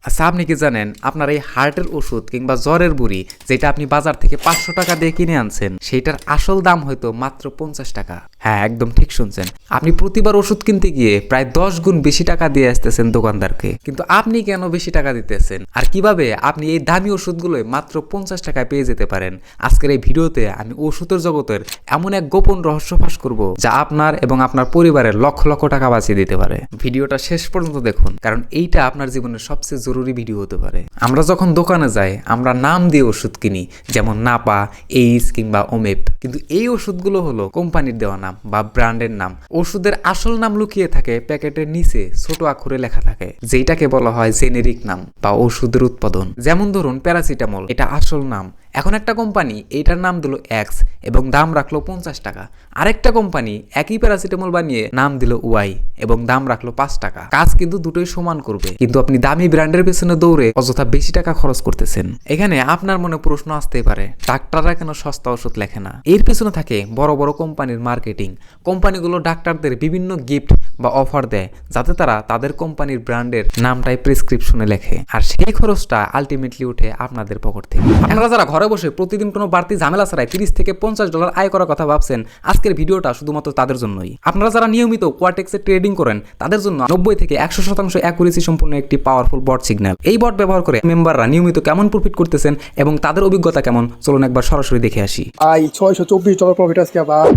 আচ্ছা, আপনি কি জানেন আপনার এই হার্টের ওষুধ কিংবা জ্বরের বুড়ি যেটা আপনি বাজার থেকে 500 টাকা দিয়ে কিনে আনছেন সেইটার আসল দাম হয়তো মাত্র 50 টাকা। হ্যাঁ, একদম ঠিক শুনছেন। আপনি প্রতিবার ওষুধ কিনতে গিয়ে প্রায় 10 গুণ বেশি টাকা দিয়ে আসতেছেন দোকানদারকে। কিন্তু আপনি কেন বেশি টাকা দিতেছেন, আর কিভাবে আপনি এই দামি ওষুধগুলো মাত্র 50 টাকায় পেয়ে যেতে পারেন? আজকের এই ভিডিওতে আমি ওষুধের জগতের এমন এক গোপন রহস্য ফাঁস করব যা আপনার এবং আপনার পরিবারের লক্ষ লক্ষ টাকা বাঁচিয়ে দিতে পারে। ভিডিওটা শেষ পর্যন্ত দেখুন, কারণ এইটা আপনার জীবনের সবচেয়ে জরুরি ভিডিও হতে পারে। আমরা যখন দোকানে যাই আমরা নাম দিয়ে ওষুধ কিনি, যেমন নাপা, এইস কিংবা ওমেপ, কিন্তু এই ওষুধগুলো হলো কোম্পানির দেওয়া নাম বা ব্র্যান্ডের নাম। ওষুধের আসল নাম লুকিয়ে থাকে প্যাকেটের নিচে ছোট অক্ষরে লেখা থাকে, যেটাকে বলা হয় জেনেরিক নাম বা ওষুধের উৎপাদন। যেমন ধরুন প্যারাসিটামল, এটা আসল নাম। এখন একটা কোম্পানি এইটার নাম দিল এক্স এবং দাম রাখলো 50 টাকা। আরেকটা কোম্পানি একই প্যারাসিটামল বানিয়ে নাম দিল ওয়াই এবং দাম রাখলো 5 টাকা। কাজ কিন্তু দুটোই সমান করবে, কিন্তু আপনি দামি ব্র্যান্ডের পেছনে দৌড়ে অযথা বেশি টাকা খরচ করতেছেন। এখানে আপনার মনে প্রশ্ন আসতেই পারে, ডাক্তাররা কেন সস্তা ওষুধ লেখে না? এর পেছনে থাকে বড় বড় কোম্পানির মার্কেটিং। কোম্পানিগুলো ডাক্তারদের বিভিন্ন গিফট বা অফার দেয় যাতে তারা তাদের কোম্পানির ব্র্যান্ডের নামটাই প্রেসক্রিপশনে লেখে, আর সেই খরচটা আলটিমেটলি উঠে আপনাদের পকেট থেকে। আপনারা যারা ঘরে বসে প্রতিদিন কোনো বাড়তি ঝামেলা ছাড়াই $30 থেকে $50 আয় করার কথা ভাবছেন, আজকের ভিডিওটা শুধুমাত্র তাদের জন্যই। আপনারা যারা নিয়মিত কোয়াটেক্সে ট্রেডিং করেন তাদের জন্য 90 থেকে 100% অ্যাকুরেসি সম্পূর্ণ একটি পাওয়ারফুল বট সিগন্যাল। এই বট ব্যবহার করে মেম্বাররা নিয়মিত কেমন প্রফিট করতেছেন এবং তাদের অভিজ্ঞতা কেমন, চলুন একবার সরাসরি দেখে আসি। $624 প্রফিট আজকে আবার।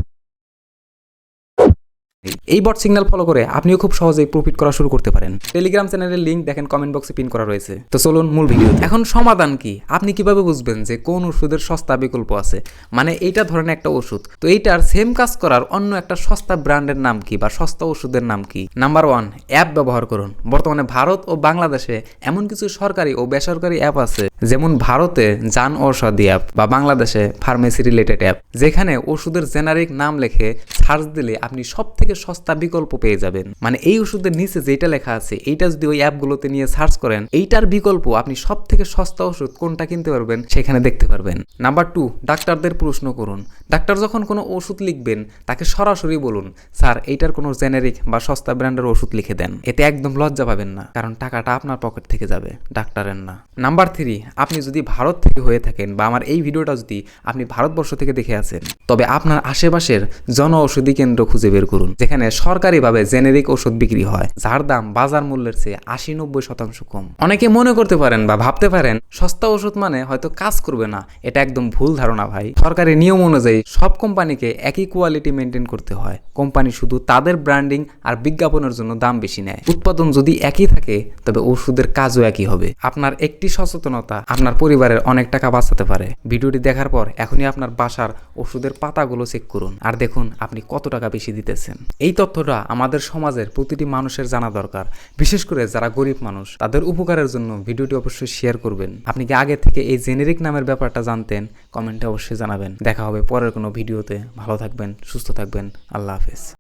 এই বট সিগন্যাল ফলো করে আপনিও খুব সহজেই প্রফিট করা শুরু করতে পারেন। টেলিগ্রাম চ্যানেলের লিংক দেখেন কমেন্ট বক্সে পিন করা রয়েছে। তো চলুন মূল ভিডিও। এখন সমাধান কি? আপনি কিভাবে বুঝবেন যে কোন ওষুধের সস্তা বিকল্প আছে? মানে এইটা ধরেন একটা ওষুধ, তো এইটার সেম কাজ করার অন্য একটা সস্তা ব্র্যান্ডের নাম কি বা সস্তা ওষুধের নাম কি? নাম্বার 1, অ্যাপ ব্যবহার করুন। বর্তমানে ভারত ও বাংলাদেশে এমন কিছু সরকারি ও বেসরকারি অ্যাপ আছে, যেমন ভারতে জান ঔষধি অ্যাপ বা বাংলাদেশে ফার্মেসি রিলেটেড অ্যাপ, যেখানে ওষুধের জেনারিক নাম লিখে সার্চ দিলে আপনি সব থেকে সস্তা বিকল্প পেয়ে যাবেন। মানে এই ওষুধের নিচে যেটা লেখা আছে এইটা যদি ওই অ্যাপগুলোতে নিয়ে সার্চ করেন, এইটার বিকল্প আপনি সব থেকে সস্তা ওষুধ কোনটা কিনতে পারবেন সেখানে দেখতে পারবেন। নাম্বার 2, ডাক্তারদের প্রশ্ন করুন। ডাক্তার যখন কোনো ওষুধ লিখবেন তাকে সরাসরি বলুন, স্যার এইটার কোনো জেনারিক বা সস্তা ব্র্যান্ডের ওষুধ লিখে দেন। এতে একদম লজ্জা পাবেন না, কারণ টাকাটা আপনার পকেট থেকে যাবে, ডাক্তারের না। নাম্বার 3, আপনি যদি ভারত থেকে হয়ে থাকেন বা আমার এই ভিডিওটা যদি আপনি ভারতবর্ষ থেকে দেখে আছেন, তবে আপনার আশেপাশের জন ঔষধি কেন্দ্র খুঁজে বের করুন যেখানে সরকারিভাবে জেনেরিক ওষুধ বিক্রি হয়, যার দাম বাজার মূল্যের চেয়ে 80-90% কম। অনেকে মনে করতে পারেন বা ভাবতে পারেন সস্তা ওষুধ মানে হয়তো কাজ করবে না। এটা একদম ভুল ধারণা ভাই। সরকারি নিয়ম অনুযায়ী সব কোম্পানিকে একই কোয়ালিটি মেনটেন করতে হয়। কোম্পানি শুধু তাদের ব্র্যান্ডিং আর বিজ্ঞাপনের জন্য দাম বেশি নেয়। উৎপাদন যদি একই থাকে তবে ওষুধের কাজও একই হবে। আপনার একটি সচেতনতা আপনার পরিবারের অনেক টাকা বাঁচাতে পারে। ভিডিওটি দেখার পর এখনই আপনার বাসার ওষুধের পাতাগুলো চেক করুন আর দেখুন আপনি কত টাকা বেশি দিতেছেন। এই তথ্যটা আমাদের সমাজের প্রতিটি মানুষের জানা দরকার, বিশেষ করে যারা গরিব মানুষ। তাদের উপকারের জন্য ভিডিওটি অবশ্যই শেয়ার করবেন। আপনি কি আগে থেকে এই জেনেরিক নামের ব্যাপারটা জানতেন? কমেন্টে অবশ্যই জানাবেন। দেখা হবে পরের কোনো ভিডিওতে। ভালো থাকবেন, সুস্থ থাকবেন। আল্লাহ হাফেজ।